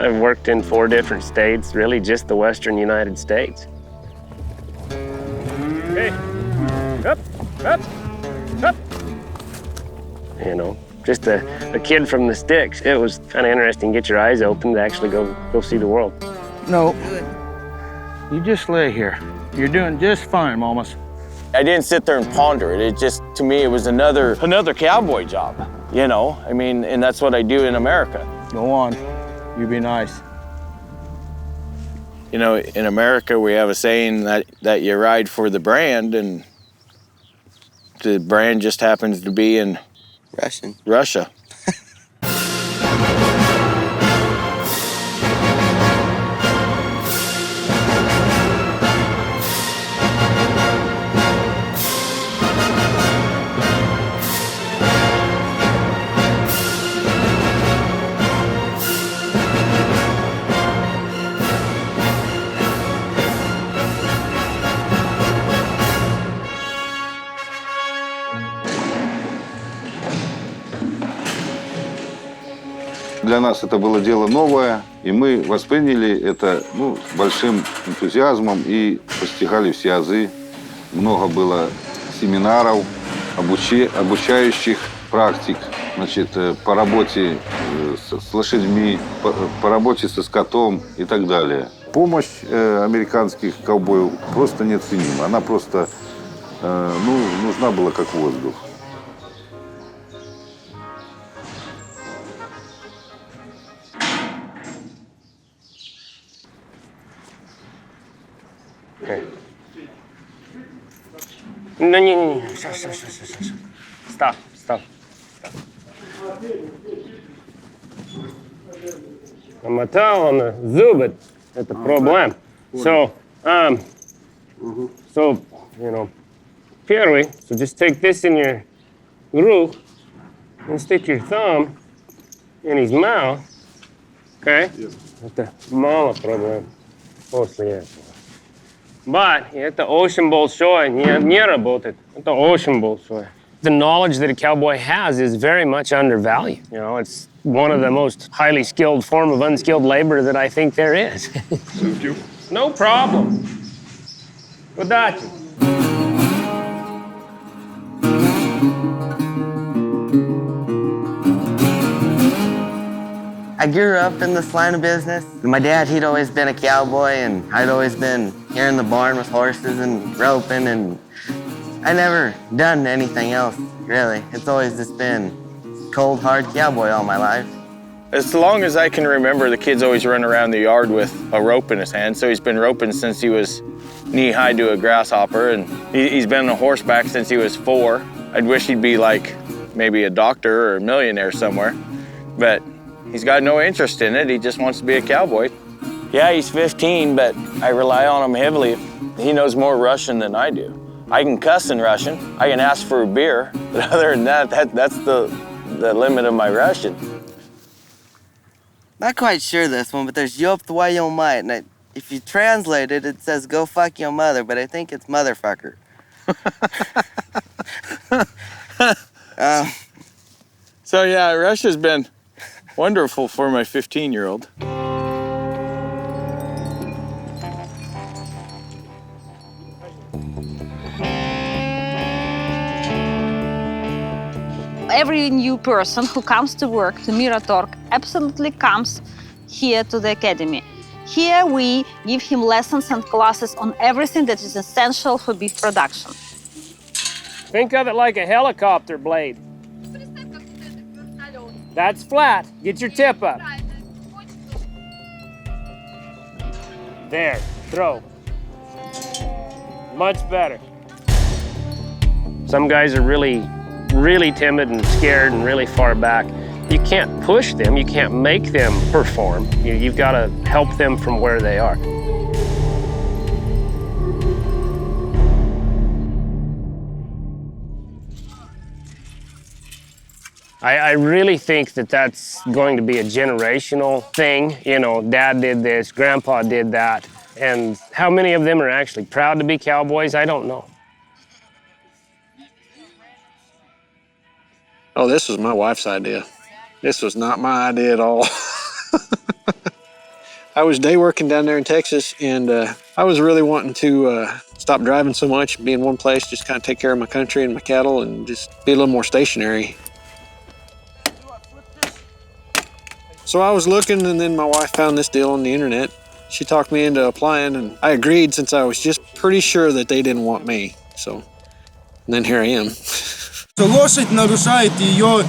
I've worked in 4 different states, really just the western United States. Okay, up, up, up. You know, just a kid from the sticks. It was kind of interesting to get your eyes open to actually go see the world. No, you just lay here. You're doing just fine, Mamas. I didn't sit there and ponder it. It just, to me, it was another cowboy job, you know? I mean, and that's what I do in America. Go on, you be nice. You know, in America, we have a saying that you ride for the brand, and the brand just happens to be in Russia. Для нас это было дело новое, и мы восприняли это с большим энтузиазмом и постигали все азы. Много было семинаров, обучающих практик, значит, по работе с лошадьми, по работе со скотом и так далее. Помощь американских ковбоев просто неоценима. Она просто нужна была как воздух. Okay. Не. Stop. Намотал он на зубы. Это проблема. So, you know, первый, so just take this in your groove and stick your thumb in his mouth. Okay? Это мало проблем после этого. But это очень большое, не работает. Это очень большое. The knowledge that a cowboy has is very much undervalued. You know, it's one of the most highly skilled form of unskilled labor that I think there is. Thank you. No problem. Удачи. I grew up in this line of business. My dad, he'd always been a cowboy, and I'd always been here in the barn with horses and roping, and I never done anything else, really. It's always just been cold, hard cowboy all my life. As long as I can remember, the kid's always run around the yard with a rope in his hand, so he's been roping since he was knee-high to a grasshopper, and he's been on horseback since he was 4. I'd wish he'd be like maybe a doctor or a millionaire somewhere, but he's got no interest in it. He just wants to be a cowboy. Yeah, he's 15, but I rely on him heavily. He knows more Russian than I do. I can cuss in Russian. I can ask for a beer, but other than that's the limit of my Russian. Not quite sure this one, but there's Yop Твою мать, and if you translate it, it says go fuck your mother, but I think it's motherfucker. So yeah, Russia's been wonderful for my 15-year-old. Every new person who comes to work to Miratorg absolutely comes here to the academy. Here we give him lessons and classes on everything that is essential for beef production. Think of it like a helicopter blade. That's flat. Get your tip up. There, throw. Much better. Some guys are really timid and scared and really far back. You can't push them, you can't make them perform. You've got to help them from where they are. I really think that that's going to be a generational thing. You know, Dad did this, Grandpa did that. And how many of them are actually proud to be cowboys, I don't know. Oh, this was my wife's idea. This was not my idea at all. I was day working down there in Texas, and I was really wanting to stop driving so much, be in one place, just kind of take care of my country and my cattle, and just be a little more stationary. So I was looking, and then my wife found this deal on the internet. She talked me into applying, and I agreed since I was just pretty sure that they didn't want me. So, and then here I am. Лошадь нарушает ее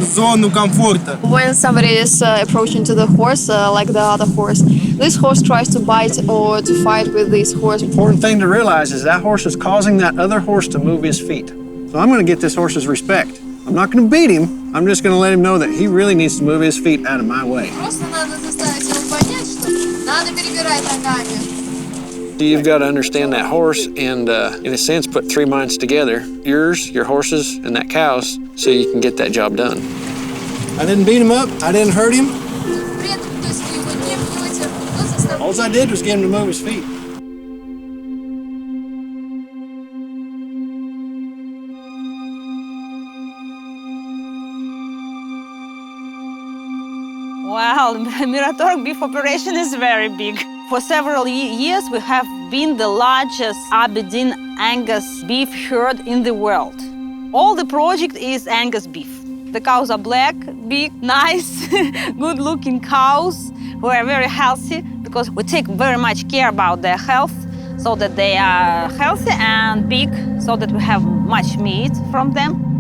зону комфорта. When somebody is approaching to the horse, like the other horse, this horse tries to bite or to fight with this horse. Important thing to realize is that horse is causing that other horse to move his feet. So I'm going to get this horse's respect. I'm not going to beat him. I'm just going to let him know that he really needs to move his feet out of my way. Просто надо заставить его понять, что надо перебирать ногами. You've got to understand that horse and, in a sense, put three minds together. Yours, your horses, and that cow's, so you can get that job done. I didn't beat him up. I didn't hurt him. All I did was get him to move his feet. Wow, Miratorg beef operation is very big. For several years, we have been the largest Aberdeen Angus beef herd in the world. All the project is Angus beef. The cows are black, big, nice, good-looking cows who are very healthy because we take very much care about their health so that they are healthy and big so that we have much meat from them.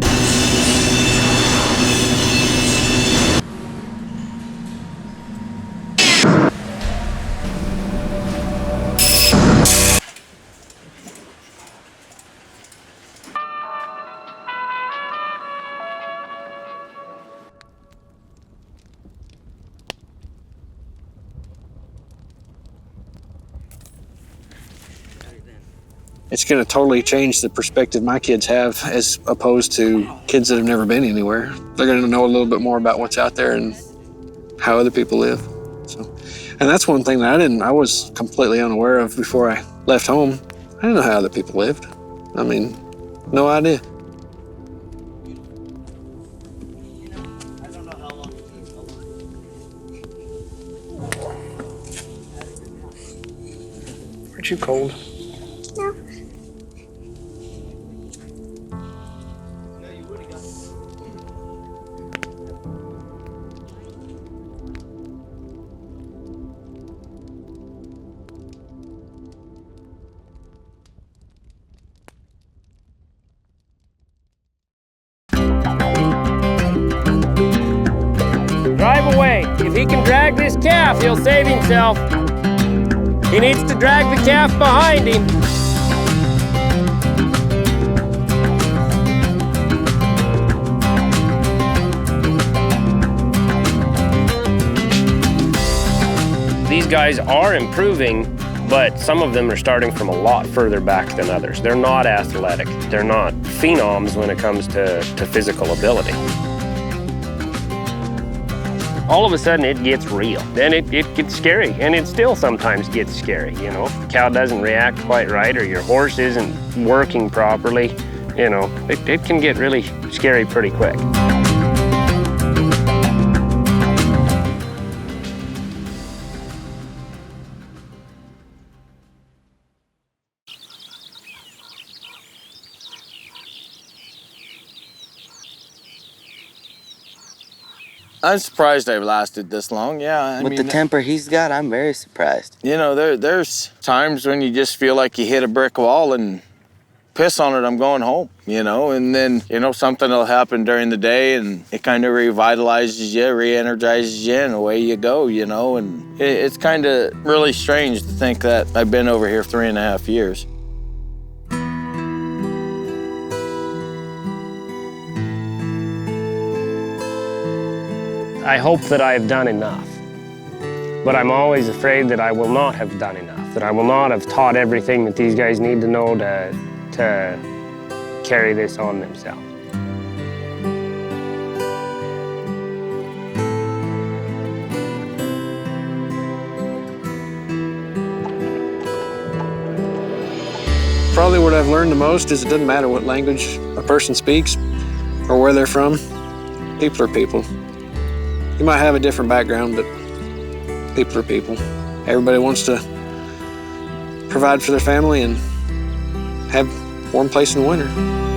It's going to totally change the perspective my kids have as opposed to kids that have never been anywhere. They're going to know a little bit more about what's out there and how other people live. So, and that's one thing that I was completely unaware of before I left home. I didn't know how other people lived. I mean, no idea. Aren't you cold? No. Drive away. If he can drag this calf, he'll save himself. He needs to drag the calf behind him. These guys are improving, but some of them are starting from a lot further back than others. They're not athletic. They're not phenoms when it comes to physical ability. All of a sudden it gets real. Then it gets scary, and it still sometimes gets scary, you know. If the cow doesn't react quite right or your horse isn't working properly, you know, it can get really scary pretty quick. I'm surprised I've lasted this long, yeah. With the temper he's got, I'm very surprised. You know, there's times when you just feel like you hit a brick wall and piss on it, I'm going home, you know, and then, you know, something will happen during the day and it kind of revitalizes you, re-energizes you, and away you go, you know, and it's kind of really strange to think that I've been over here 3.5 years. I hope that I have done enough, but I'm always afraid that I will not have done enough, that I will not have taught everything that these guys need to know to carry this on themselves. Probably what I've learned the most is it doesn't matter what language a person speaks or where they're from. People are people. You might have a different background, but people are people. Everybody wants to provide for their family and have a warm place in the winter.